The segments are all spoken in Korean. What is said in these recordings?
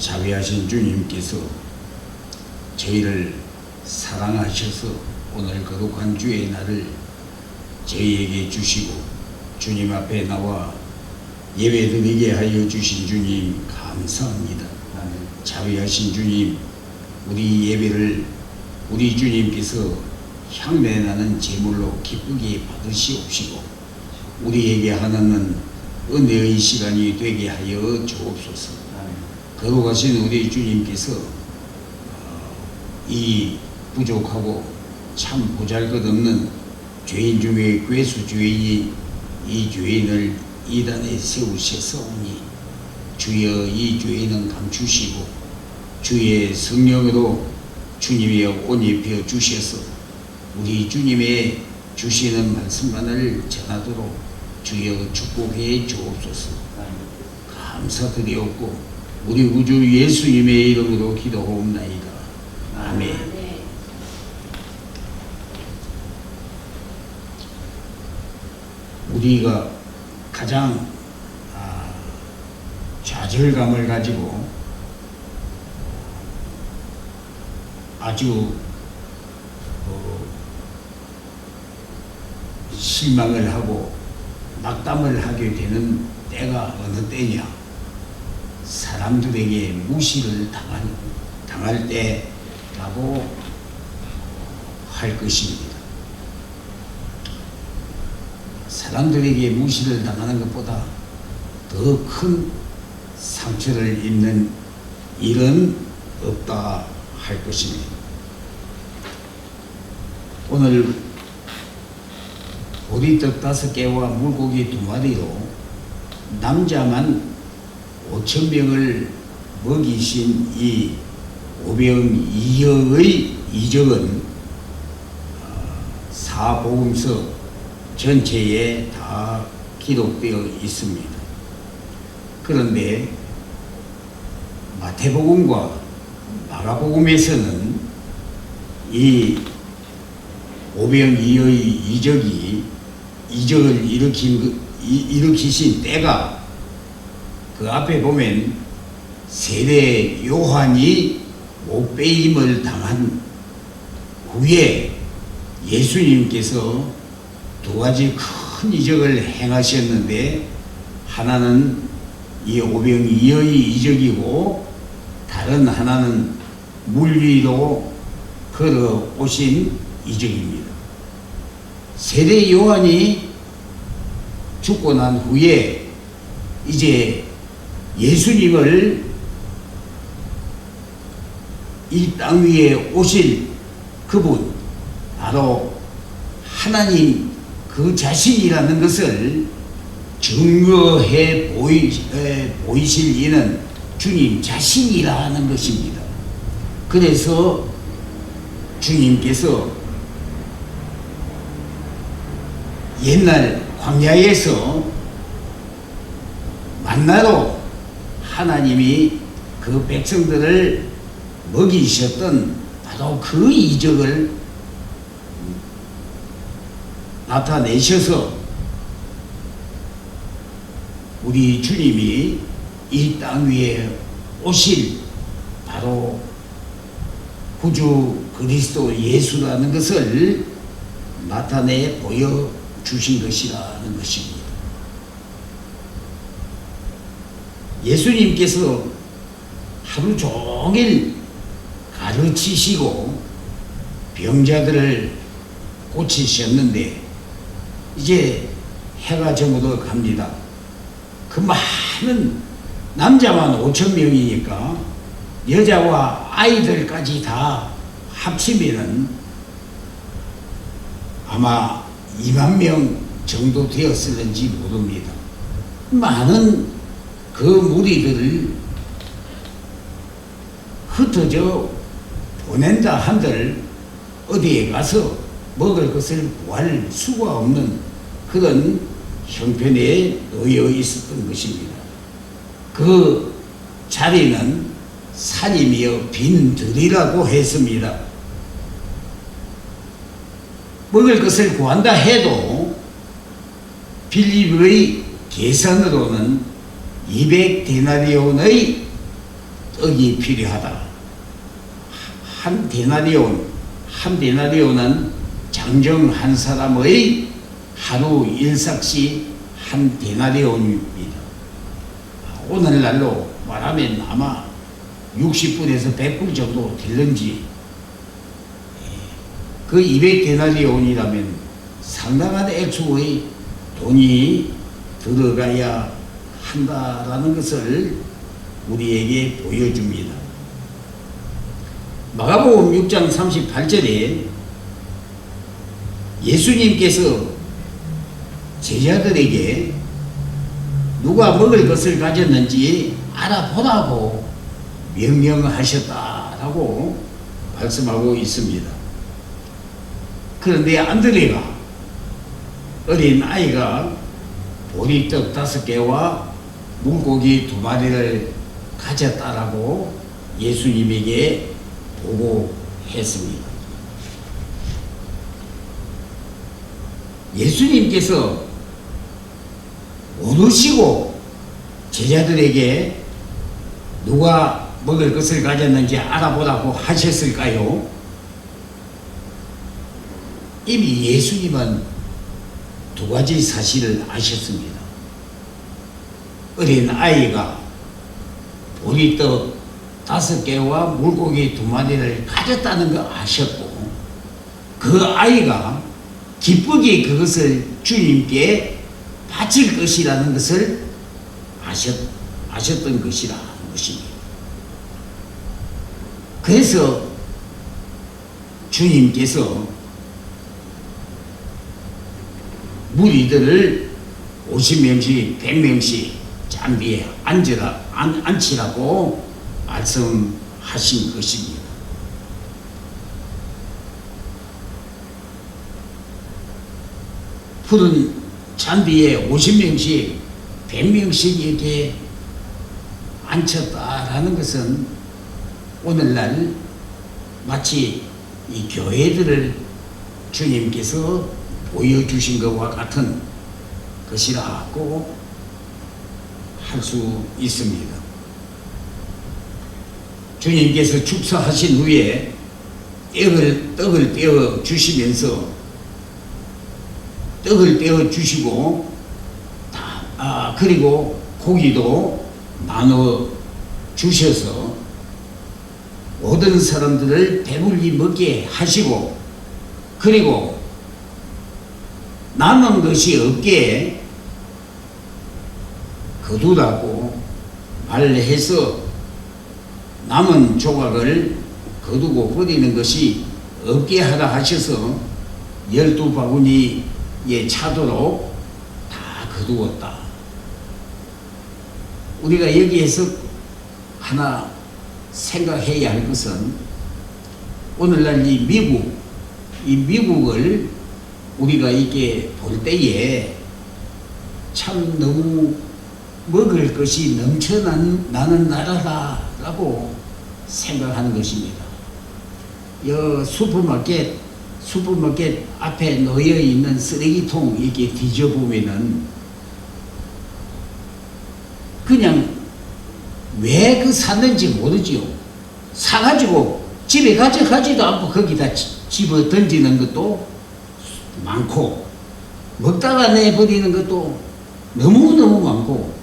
자비하신 주님께서 저희를 사랑하셔서 오늘 거룩한 주의 날을 저희에게 주시고 주님 앞에 나와 예배드리게 하여 주신 주님 감사합니다. 자비하신 주님, 우리 예배를 우리 주님께서 향내나는 제물로 기쁘게 받으시옵시고 우리에게 하나는 은혜의 시간이 되게 하여 주옵소서. 거룩하신 우리 주님께서 이 부족하고 참 보잘것없는 죄인 중에 괴수 죄인인 이 죄인을 이단에 세우셨사오니 주여 이 죄인은 감추시고 주의 성령으로 주님의 옷 입혀 주셔서 우리 주님의 주시는 말씀만을 전하도록 주여 축복해 주옵소서. 감사드리옵고 우리 구주 예수님의 이름으로 기도하옵나이다. 아멘. 우리가 가장 좌절감을 가지고 아주 실망을 하고 낙담을 하게 되는 때가 어느 때냐? 사람들에게 무시를 당할 때라고 할 것입니다. 사람들에게 무시를 당하는 것보다 더 큰 상처를 입는 일은 없다 할 것입니다. 오늘 보리떡 5개와 물고기 2마리로 남자만 5,000명을 먹이신 이 오병이어의 이적은 사복음서 전체에 다 기록되어 있습니다. 그런데 마태복음과 마가복음에서는 이 오병이어의 이적을 일으키신 때가 그 앞에 보면 세례 요한이 못배임을 당한 후에 예수님께서 2가지 큰 이적을 행하셨는데 하나는 이 오병이어의 이적이고 다른 하나는 물 위로 걸어오신 이적입니다. 세례 요한이 죽고 난 후에 이제 예수님을 이 땅 위에 오실 그분, 바로 하나님 그 자신이라는 것을 증거해 보이실 이는 주님 자신이라는 것입니다. 그래서 주님께서 옛날 광야에서 만나로 하나님이 그 백성들을 먹이셨던 바로 그 이적을 나타내셔서 우리 주님이 이 땅 위에 오실 바로 구주 그리스도 예수라는 것을 나타내 보여주신 것이라는 것입니다. 예수님께서 하루 종일 가르치시고 병자들을 고치셨는데 이제 해가 저물어 갑니다. 그 많은 남자만 5,000명이니까 여자와 아이들까지 다 합치면은 아마 2만 명 정도 되었을는지 모릅니다. 많은 그 무리들을 흩어져 보낸다 한들 어디에 가서 먹을 것을 구할 수가 없는 그런 형편에 놓여 있었던 것입니다. 그 자리는 산이며 빈 들이라고 했습니다. 먹을 것을 구한다 해도 빌립의 계산으로는 200데나리온의 떡이 필요하다. 한 데나리온은 장정 한 사람의 하루 일삭시 한 데나리온입니다. 오늘날로 말하면 아마 60불에서 100불 정도 될는지, 그 200데나리온이라면 상당한 액수의 돈이 들어가야 한다라는 것을 우리에게 보여줍니다. 마가복음 6장 38절에 예수님께서 제자들에게 누가 먹을 것을 가졌는지 알아보라고 명령하셨다라고 말씀하고 있습니다. 그런데 안드레가, 어린 아이가 보리떡 5개와 물고기 2마리를 가졌다라고 예수님에게 보고했습니다. 예수님께서 모르시고 제자들에게 누가 먹을 것을 가졌는지 알아보라고 하셨을까요? 이미 예수님은 2가지 사실을 아셨습니다. 어린 아이가 보리떡 5개와 물고기 2마리를 가졌다는 거 아셨고, 그 아이가 기쁘게 그것을 주님께 바칠 것이라는 것을 아셨던 것이라는 것입니다. 그래서 주님께서 무리들을 50명씩 100명씩 잔디에 앉히라고 말씀하신 것입니다. 푸른 잔디에 50명씩 100명씩 이렇게 앉혔다라는 것은 오늘날 마치 이 교회들을 주님께서 보여주신 것과 같은 것이라고 할 수 있습니다. 주님께서 축사하신 후에 떡을 떼어 주시면서 떡을 떼어 주시고 그리고 고기도 나눠 주셔서 모든 사람들을 배불리 먹게 하시고, 그리고 남은 것이 없게 거두라고 말해서 남은 조각을 거두고 버리는 것이 없게 하라 하셔서 12바구니에 차도록 다 거두었다. 우리가 여기에서 하나 생각해야 할 것은, 오늘날 이 미국을 우리가 이렇게 볼 때에 참 너무 먹을 것이 넘쳐나는 나라다라고 생각하는 것입니다. 슈퍼마켓 앞에 놓여 있는 쓰레기통 이렇게 뒤져보면은 그냥 왜 그 샀는지 모르지요. 사가지고 집에 가져가지도 않고 거기다 집어 던지는 것도 많고, 먹다가 내버리는 것도 너무너무 많고,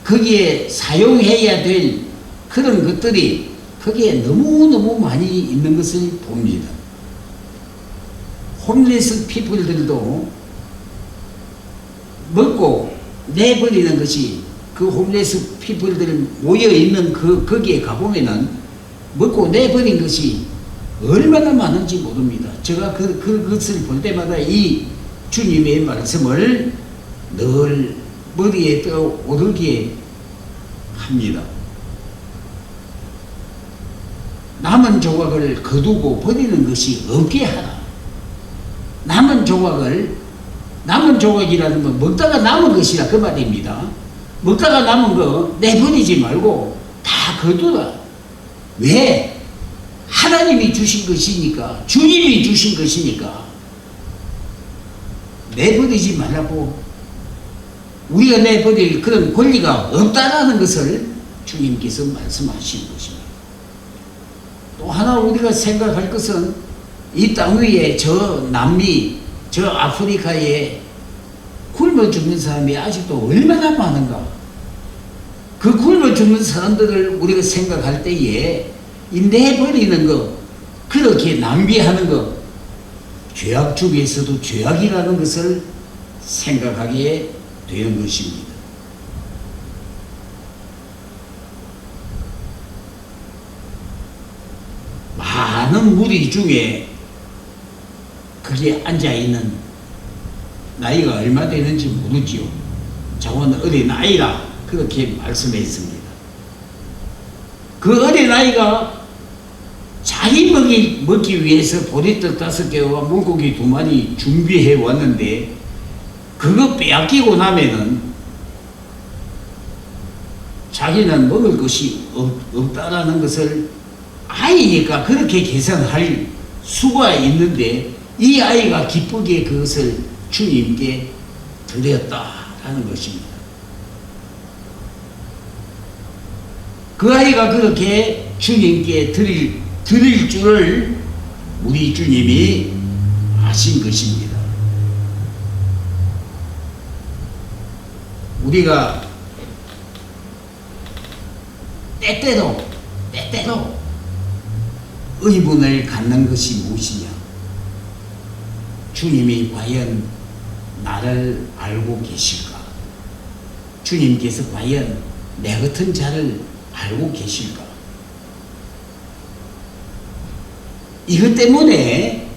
거기에 사용해야 될 그런 것들이 거기에 너무너무 많이 있는 것을 봅니다. 홈리스 피플들도 먹고 내버리는 것이, 그 홈리스 피플들 모여있는 거기에 가보면은 먹고 내버린 것이 얼마나 많은지 모릅니다. 제가 그것을 볼 때마다 이 주님의 말씀을 늘 머리에 떠오르게 합니다. 남은 조각을 거두고 버리는 것이 없게 하라. 남은 조각이라는 건 먹다가 남은 것이라 그 말입니다. 먹다가 남은 거 내버리지 말고 다 거두라. 왜? 하나님이 주신 것이니까, 주님이 주신 것이니까 내버리지 말라고. 우리가 내버릴 그런 권리가 없다라는 것을 주님께서 말씀하신 것입니다. 또 하나 우리가 생각할 것은 이 땅 위에 저 남미, 저 아프리카에 굶어 죽는 사람이 아직도 얼마나 많은가. 그 굶어 죽는 사람들을 우리가 생각할 때에 이 내버리는 것, 그렇게 낭비하는 것, 죄악 중에서도 죄악이라는 것을 생각하게 되는 것입니다. 많은 무리 중에 거기에 앉아있는 나이가 얼마 되는지 모르지요. 저건 어린아이라 그렇게 말씀했습니다. 그 어린아이가 자기 먹기 위해서 보리떡 5개와 물고기 2마리 준비해 왔는데 그거 빼앗기고 나면은 자기는 먹을 것이 없다라는 것을 아이니까 그렇게 계산할 수가 있는데 이 아이가 기쁘게 그것을 주님께 드렸다라는 것입니다. 그 아이가 그렇게 주님께 드릴 줄을 우리 주님이 아신 것입니다. 우리가 때때로 의문을 갖는 것이 무엇이냐? 주님이 과연 나를 알고 계실까? 주님께서 과연 내 같은 자를 알고 계실까? 이것 때문에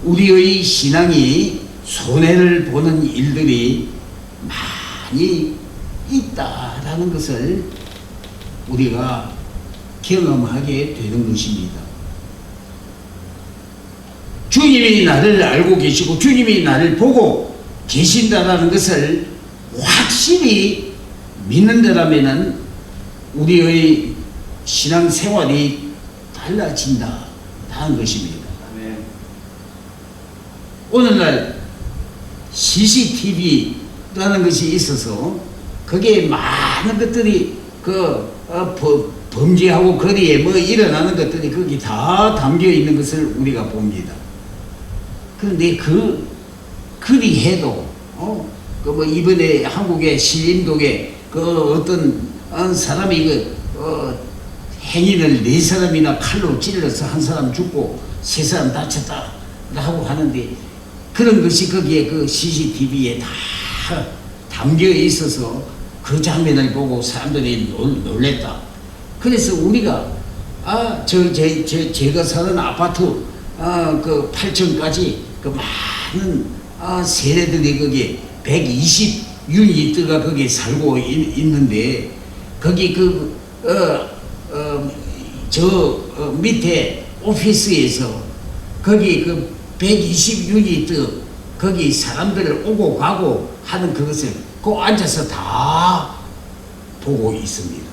우리의 신앙이 손해를 보는 일들이 많이 있다라는 것을 우리가 경험하게 되는 것입니다. 주님이 나를 알고 계시고 주님이 나를 보고 계신다라는 것을 확실히 믿는다라면은 우리의 신앙생활이 달라진다라는 것입니다. 오늘날 CCTV라는 것이 있어서 거기에 많은 것들이 범죄하고 거리에 일어나는 것들이 거기 다 담겨 있는 것을 우리가 봅니다. 그런데 그리 해도 이번에 한국의 신림동에 어떤 사람이 행인을 4사람이나 칼로 찔러서 한 사람 죽고 3사람 다쳤다 하고 하는데 그런 것이 거기에 그 CCTV에 다 담겨 있어서 그 장면을 보고 사람들이 놀랬다. 그래서 우리가 제가 사는 아파트 그 8층까지 그 많은 세대들이 거기 120유니트가 거기에 살고 있는데 거기 밑에 오피스에서 거기 그 120유니트 거기 사람들을 오고 가고 하는 그것을 앉아서 다 보고 있습니다.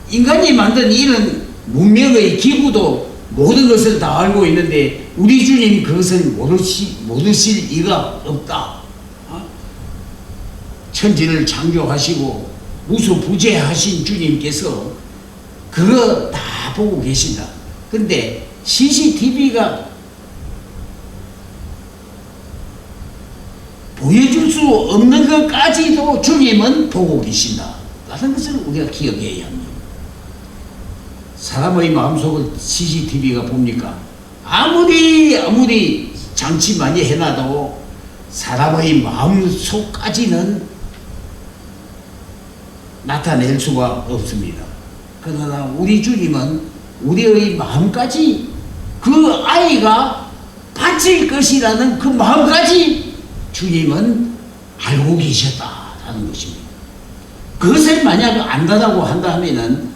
인간이 만든 이런 문명의 기구도 모든 것을 다 알고 있는데 우리 주님 그것을 모르실 리가 없다. 천지를 창조하시고 무소부재하신 주님께서 그거 다 보고 계신다. 근데 CCTV가 보여줄 수 없는 것까지도 주님은 보고 계신다 라는 것을 우리가 기억해야 합니다. 사람의 마음속을 CCTV가 봅니까? 아무리 장치 많이 해놔도 사람의 마음속까지는 나타낼 수가 없습니다. 그러나 우리 주님은 우리의 마음까지 그 아이가 바칠 것이라는 그 마음까지 주님은 알고 계셨다라는 것입니다. 그것을 만약 안다라고 한다 하면은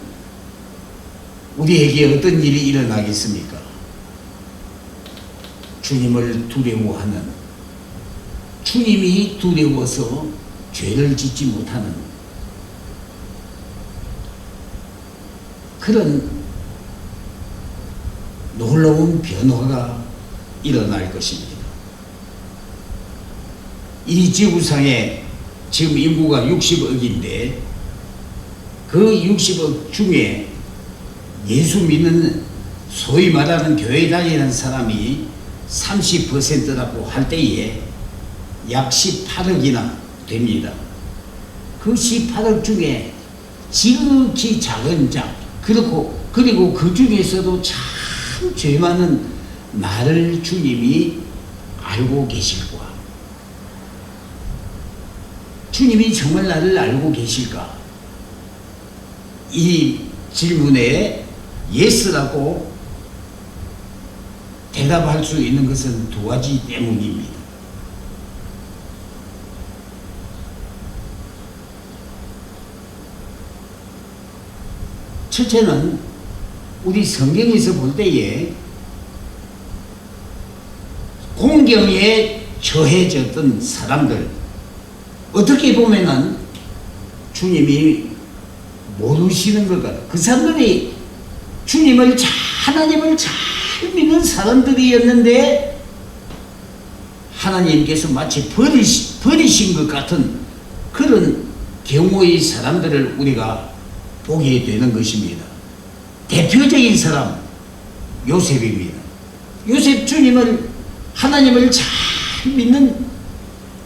우리에게 어떤 일이 일어나겠습니까? 주님을 두려워하는, 주님이 두려워서 죄를 짓지 못하는 그런 놀라운 변화가 일어날 것입니다. 이 지구상에 지금 인구가 60억인데 그 60억 중에 예수 믿는 소위 말하는 교회 다니는 사람이 30%라고 할 때에 약 18억이나 됩니다. 그 18억 중에 지극히 작은 자, 그리고 그 중에서도 참 죄 많은 나를 주님이 알고 계실까? 주님이 정말 나를 알고 계실까? 이 질문에 예스라고 대답할 수 있는 것은 두 가지 때문입니다. 첫째는 우리 성경에서 볼 때에 공경에 처해졌던 사람들, 어떻게 보면은 주님이 모르시는 것 같아요. 그 사람들이 하나님을 잘 믿는 사람들이었는데 하나님께서 마치 버리신 것 같은 그런 경우의 사람들을 우리가 보게 되는 것입니다. 대표적인 사람 요셉입니다. 요셉 하나님을 잘 믿는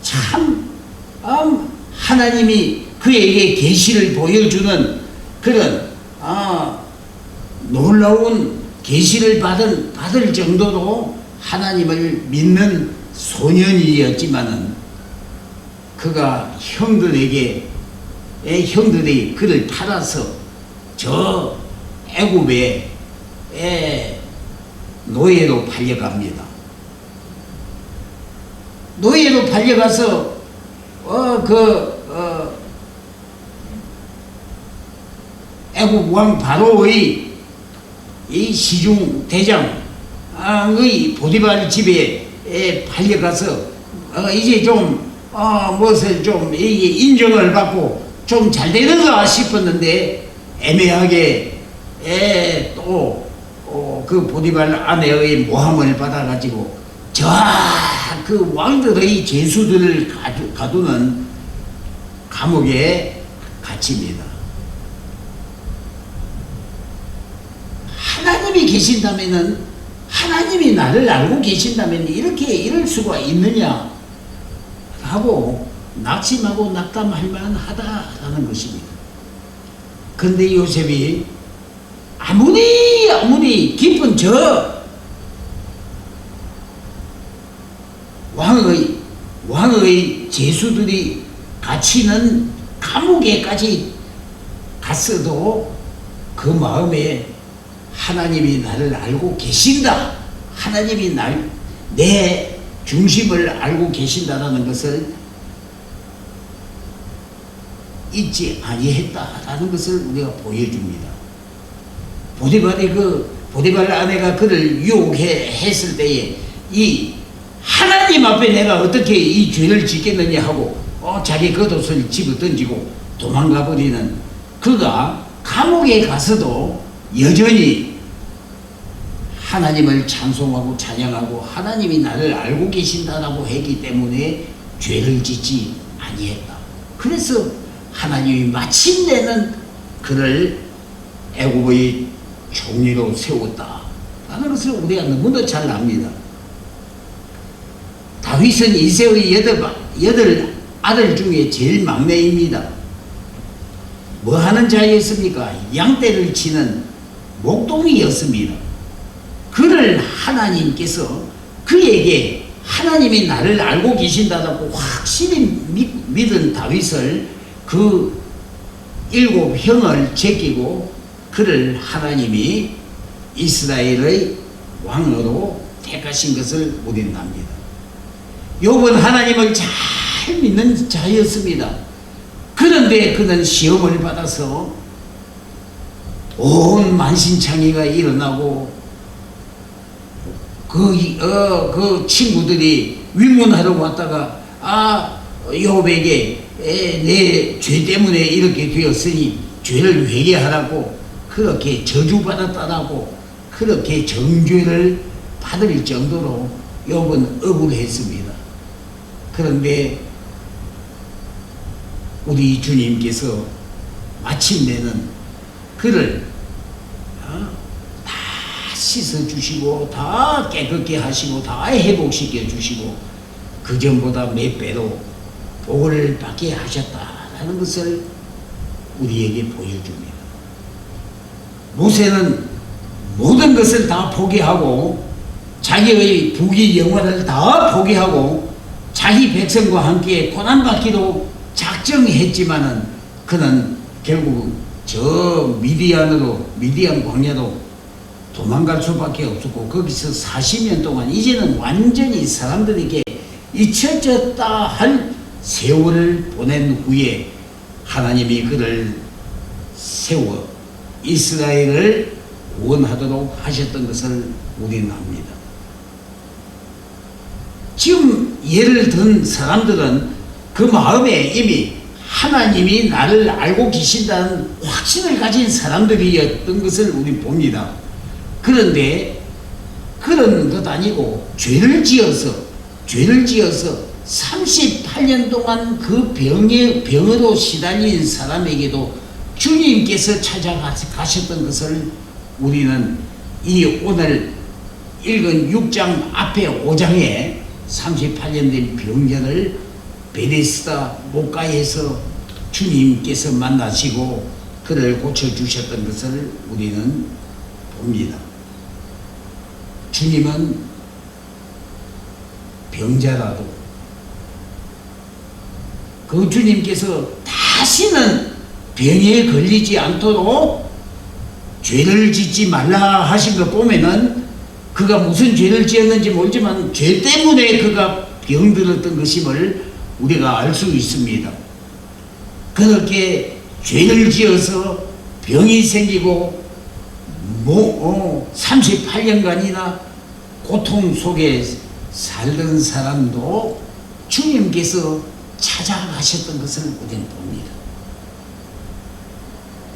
참 하나님이 그에게 계시를 보여주는 그런 놀라운 계시를 받을 정도로 하나님을 믿는 소년이었지만은 그가 형들이 그를 팔아서 저 애굽에 노예로 팔려갑니다. 노예로 팔려가서 애굽 왕 바로의 이 시중 대장의 보디발 집에 팔려가서 이제 좀 무엇을 좀 인정을 받고 좀 잘 되는가 싶었는데 애매하게 또 그 보디발 아내의 모함을 받아가지고 그 왕들의 죄수들을 가두는 감옥에 갇힙니다. 하나님이 계신다면은, 하나님이 나를 알고 계신다면 이럴 수가 있느냐 하고 낙심하고 낙담할 만하다라는 것입니다. 그런데 요셉이 아무리 깊은 저 왕의 죄수들이 갇히는 감옥에까지 갔어도 그 마음에 하나님이 나를 알고 계신다, 하나님이 내 중심을 알고 계신다라는 것을 잊지 아니했다라는 것을 우리가 보여줍니다. 보디발 아내가 그를 유혹했을 때에 이 하나님 앞에 내가 어떻게 이 죄를 짓겠느냐 하고 자기 겉옷을 집어 던지고 도망가 버리는 그가 감옥에 가서도 여전히 하나님을 찬송하고 찬양하고 하나님이 나를 알고 계신다라고 했기 때문에 죄를 짓지 아니했다. 그래서 하나님이 마침내는 그를 애굽의 총리로 세웠다라는 것을 우리가 너무나 잘 압니다. 다윗은 이새의 여덟 아들 중에 제일 막내입니다. 뭐 하는 자였습니까? 양떼를 치는 목동이었습니다. 그를 하나님께서 그에게 하나님이 나를 알고 계신다고 확실히 믿은 다윗을 그 7 형을 제끼고 그를 하나님이 이스라엘의 왕으로 택하신 것을 우리는 압니다. 욥은 하나님을 잘 믿는 자였습니다. 그런데 그는 시험을 받아서 온 만신창이가 일어나고 그 친구들이 위문하러 왔다가 욥에게 내 죄 때문에 이렇게 되었으니 죄를 회개하라고 그렇게 저주받았다라고 그렇게 정죄를 받을 정도로 욥은 억울했습니다. 그런데 우리 주님께서 마침내는 그를 다 씻어주시고 다 깨끗게 하시고 다 회복시켜 주시고 그 전보다 몇 배로 복을 받게 하셨다라는 것을 우리에게 보여줍니다. 모세는 모든 것을 다 포기하고 자기의 부귀 영화를 다 포기하고 자기 백성과 함께 고난받기로 작정했지만은 그는 결국 저 미디안 광야로 도망갈 수밖에 없었고 거기서 40년 동안 이제는 완전히 사람들에게 잊혀졌다 할 세월을 보낸 후에 하나님이 그를 세워 이스라엘을 구원하도록 하셨던 것을 우리는 압니다. 지금 예를 든 사람들은 그 마음에 이미 하나님이 나를 알고 계신다는 확신을 가진 사람들이었던 것을 우리 봅니다. 그런데 그런 것 아니고 죄를 지어서 38년 동안 그 병으로 시달린 사람에게도 주님께서 찾아가셨던 것을 우리는 이 오늘 읽은 6장 앞에 5장에 38년 된 병자를 베데스다 목가에서 주님께서 만나시고 그를 고쳐주셨던 것을 우리는 봅니다. 주님은 병자라도 그 주님께서 다시는 병에 걸리지 않도록 죄를 짓지 말라 하신 것 보면은 그가 무슨 죄를 지었는지 모르지만 죄 때문에 그가 병들었던 것임을 우리가 알 수 있습니다. 그렇게 죄를 지어서 병이 생기고 38년간이나 고통 속에 살던 사람도 주님께서 찾아가셨던 것을 우리는 봅니다.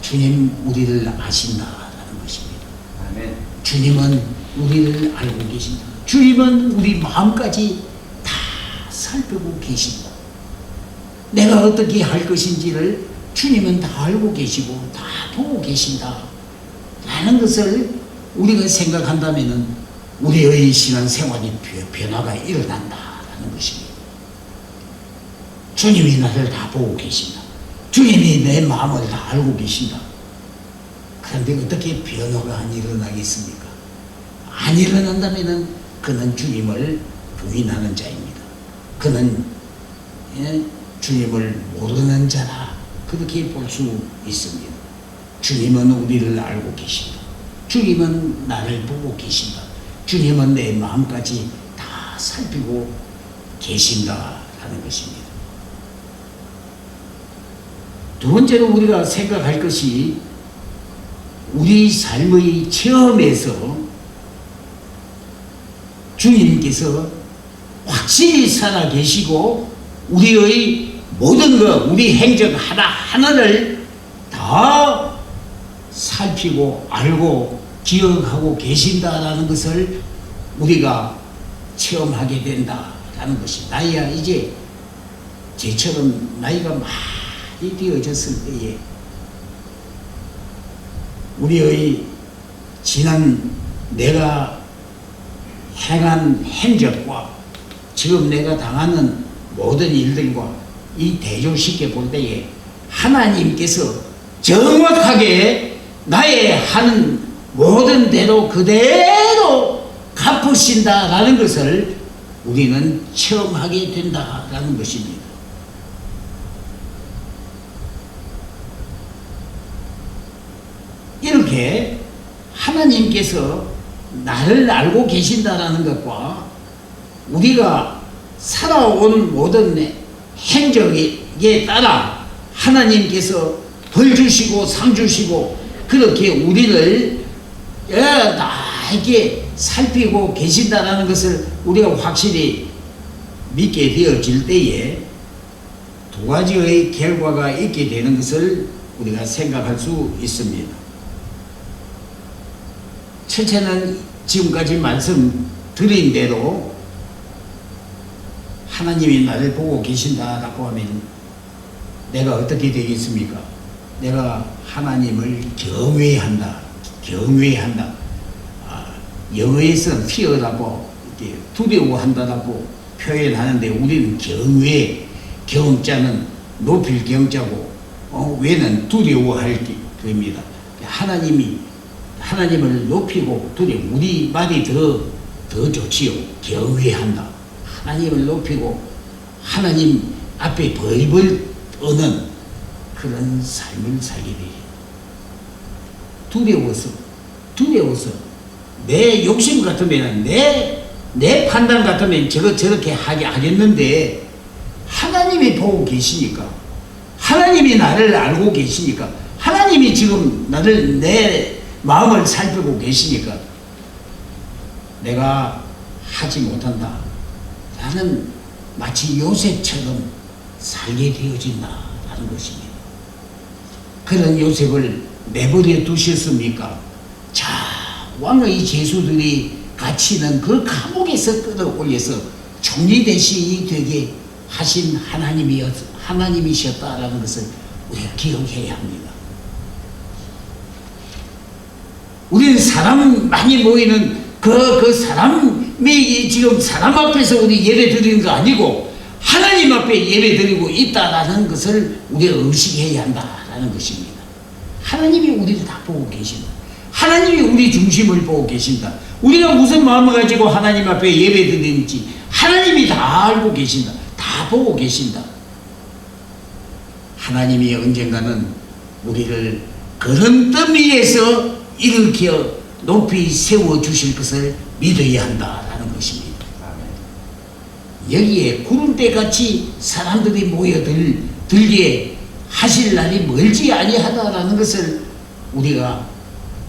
주님 우리를 아신다라는 것입니다. 아멘. 주님은 우리를 알고 계신다. 주님은 우리 마음까지 다 살피고 계신다. 내가 어떻게 할 것인지를 주님은 다 알고 계시고 다 보고 계신다 라는 것을 우리가 생각한다면 우리의 신앙생활이 변화가 일어난다라는 것입니다. 주님이 나를 다 보고 계신다. 주님이 내 마음을 다 알고 계신다. 그런데 어떻게 변화가 안 일어나겠습니까? 안 일어난다면 그는 주님을 부인하는 자입니다. 그는 주님을 모르는 자라 그렇게 볼 수 있습니다. 주님은 우리를 알고 계신다. 주님은 나를 보고 계신다. 주님은 내 마음까지 다 살피고 계신다라는 것입니다. 두 번째로 우리가 생각할 것이 우리 삶의 체험에서 주님께서 확실히 살아 계시고 우리의 모든 것, 우리 행적 하나하나를 다 살피고 알고 기억하고 계신다라는 것을 우리가 체험하게 된다라는 것이 나이야 이제 제처럼 나이가 많이 되어졌을 때에 우리의 지난 내가 행한 행적과 지금 내가 당하는 모든 일들과 이 대조시켜 볼 때에 하나님께서 정확하게 나의 하는 모든 대로 그대로 갚으신다라는 것을 우리는 체험하게 된다라는 것입니다. 이렇게 하나님께서 나를 알고 계신다라는 것과 우리가 살아온 모든 행적에 따라 하나님께서 벌 주시고 상 주시고 그렇게 우리를 나에게 살피고 계신다라는 것을 우리가 확실히 믿게 되어질 때에 두 가지의 결과가 있게 되는 것을 우리가 생각할 수 있습니다. 첫째는 지금까지 말씀드린 대로 하나님이 나를 보고 계신다라고 하면 내가 어떻게 되겠습니까? 내가 하나님을 경외한다. 경외한다. 영어에서는 fear라고 두려워한다라고 표현하는데 우리는 경외, 경자는 높일 경자고 외는 두려워할 겁니다. 하나님을 높이고 우리 말이 더 좋지요. 경외한다. 하나님을 높이고 하나님 앞에 벌벌 떠는 그런 삶을 살게 돼요. 두려워서 내 욕심 같으면 내 판단 같으면 저렇게 하겠는데 하나님이 보고 계시니까, 하나님이 나를 알고 계시니까, 하나님이 지금 내 마음을 살피고 계시니까 내가 하지 못한다. 나는 마치 요셉처럼 살게 되어진다라는 것입니다. 그런 요셉을 내버려 두셨습니까? 자, 왕의 제수들이 갇히는 그 감옥에서 끌어올려서 총리 대신이 되게 하신 하나님이셨다라는 것을 우리가 기억해야 합니다. 우리는 사람 많이 모이는 그 사람이 지금 사람 앞에서 우리 예배 드리는 거 아니고 하나님 앞에 예배 드리고 있다라는 것을 우리가 의식해야 한다라는 것입니다. 하나님이 우리를 다 보고 계신다. 하나님이 우리 중심을 보고 계신다. 우리가 무슨 마음을 가지고 하나님 앞에 예배 드리는지 하나님이 다 알고 계신다. 다 보고 계신다. 하나님이 언젠가는 우리를 걸음더미에서 일으켜 높이 세워주실 것을 믿어야 한다라는 것입니다. 여기에 구름대같이 사람들이 모여들게 하실 날이 멀지 아니하다라는 것을 우리가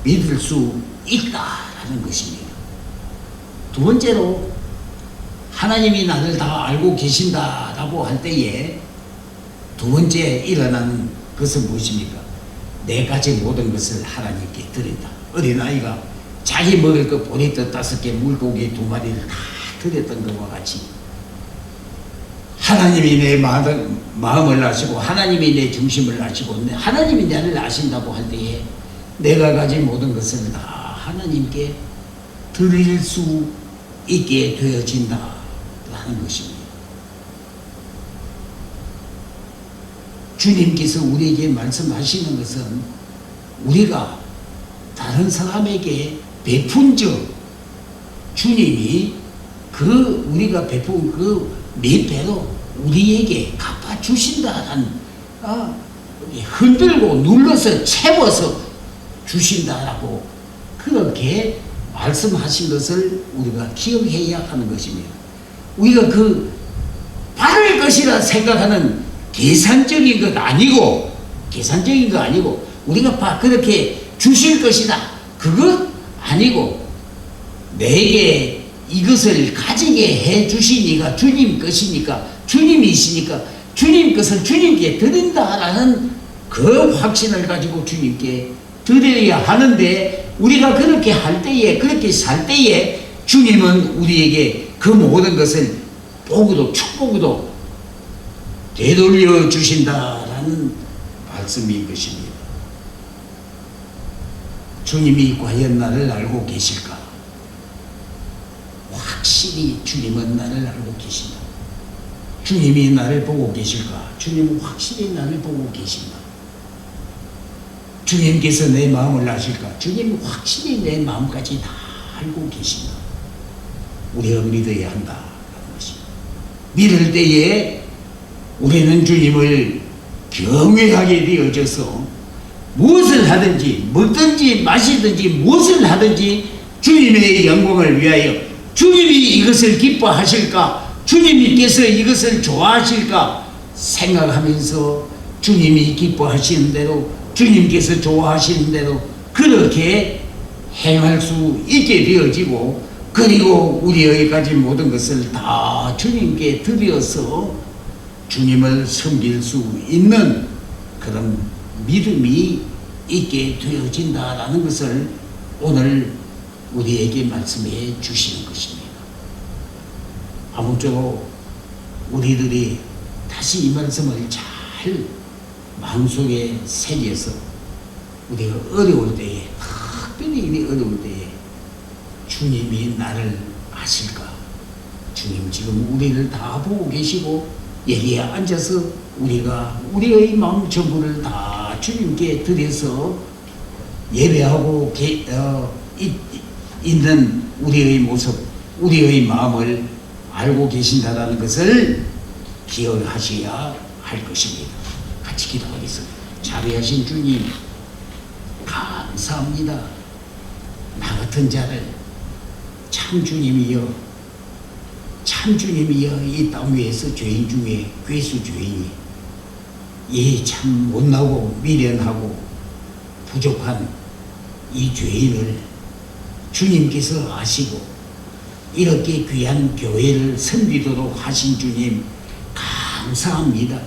믿을 수 있다라는 것입니다. 두 번째로 하나님이 나를 다 알고 계신다라고 할 때에 두 번째 일어나는 것은 무엇입니까? 내 가진 모든 것을 하나님께 드린다. 어린아이가 자기 먹을 것 보리떡 5개, 물고기 2마리를 다 드렸던 것과 같이 하나님이 내 마음을 아시고 하나님이 내 중심을 아시고 하나님이 나를 아신다고 할 때에 내가 가진 모든 것을 다 하나님께 드릴 수 있게 되어진다라는 것입니다. 주님께서 우리에게 말씀하시는 것은 우리가 다른 사람에게 베푼 적 주님이 우리가 베푼 그 몇 배로 우리에게 갚아주신다라는 흔들고 눌러서 채워서 주신다라고 그렇게 말씀하신 것을 우리가 기억해야 하는 것입니다. 우리가 받을 것이라 생각하는 계산적인 것 아니고 우리가 그렇게 주실 것이다 그것 아니고 내게 이것을 가지게 해 주시니까 주님 것이니까 주님이시니까 주님 것을 주님께 드린다라는 그 확신을 가지고 주님께 드려야 하는데 우리가 그렇게 할 때에 그렇게 살 때에 주님은 우리에게 그 모든 것을 복으로 축복으로 되돌려 주신다라는 말씀인 것입니다. 주님이 과연 나를 알고 계실까? 확실히 주님은 나를 알고 계신다. 주님이 나를 보고 계실까? 주님은 확실히 나를 보고 계신다. 주님께서 내 마음을 아실까? 주님은 확실히 내 마음까지 다 알고 계신다. 우리가 믿어야 한다라는 것입니다. 믿을 때에 우리는 주님을 경외하게 되어져서 무엇을 하든지 먹든지 마시든지 무엇을 하든지 주님의 영광을 위하여 주님이 이것을 기뻐하실까? 주님께서 이것을 좋아하실까? 생각하면서 주님이 기뻐하시는 대로 주님께서 좋아하시는 대로 그렇게 행할 수 있게 되어지고 그리고 우리의 가진 모든 것을 다 주님께 드려서 주님을 섬길 수 있는 그런 믿음이 있게 되어진다라는 것을 오늘 우리에게 말씀해 주시는 것입니다. 아무쪼록 우리들이 다시 이 말씀을 잘 마음속에 새겨서 우리가 어려울 때에, 특별히 어려울 때에 주님이 나를 아실까? 주님 지금 우리를 다 보고 계시고 여기에 앉아서 우리가 우리의 마음 전부를 다 주님께 드려서 예배하고 있는 우리의 모습, 우리의 마음을 알고 계신다는 것을 기억하셔야 할 것입니다. 같이 기도하겠습니다. 자비하신 주님, 감사합니다. 나 같은 자를 참 주님이여 이 땅 위에서 죄인 중에 괴수 죄인이 참 못나고 미련하고 부족한 이 죄인을 주님께서 아시고 이렇게 귀한 교회를 섬기도록 하신 주님 감사합니다.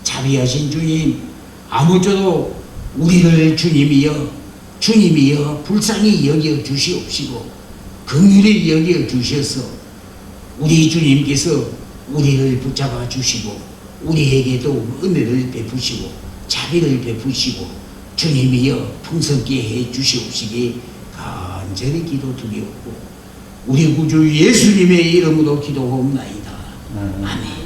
자비하신 주님, 아무쪼록 우리를 주님이여 불쌍히 여겨 주시옵시고 긍휼히 여겨 주셔서 우리 주님께서 우리를 붙잡아 주시고 우리에게도 은혜를 베푸시고 자비를 베푸시고 주님이여 풍성케 해 주시옵시기 간절히 기도드리옵고 우리 구주 예수님의 이름으로 기도하옵나이다. 아멘.